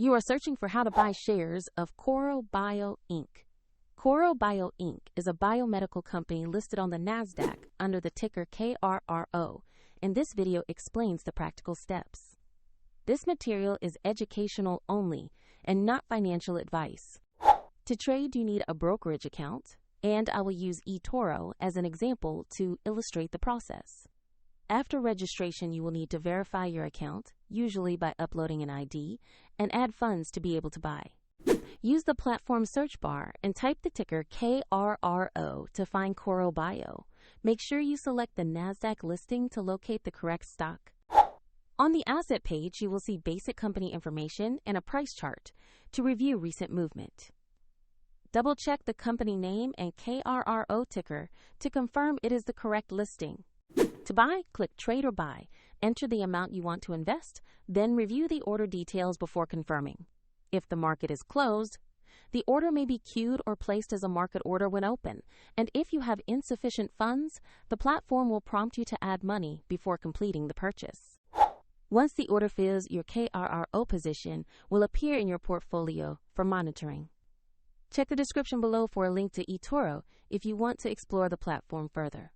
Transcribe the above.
You are searching for how to buy shares of Korro Bio Inc. Korro Bio Inc. is a biomedical company listed on the NASDAQ under the ticker KRRO, and this video explains the practical steps. This material is educational only and not financial advice. To trade, you need a brokerage account, and I will use eToro as an example to illustrate the process. After registration, you will need to verify your account, usually by uploading an ID, and add funds to be able to buy. Use the platform search bar and type the ticker KRRO to find Korro Bio. Make sure you select the NASDAQ listing to locate the correct stock. On the asset page, you will see basic company information and a price chart to review recent movement. Double-check the company name and KRRO ticker to confirm it is the correct listing. To buy, click Trade or Buy, enter the amount you want to invest, then review the order details before confirming. If the market is closed, the order may be queued or placed as a market order when open, and if you have insufficient funds, the platform will prompt you to add money before completing the purchase. Once the order fills, your KRRO position will appear in your portfolio for monitoring. Check the description below for a link to eToro if you want to explore the platform further.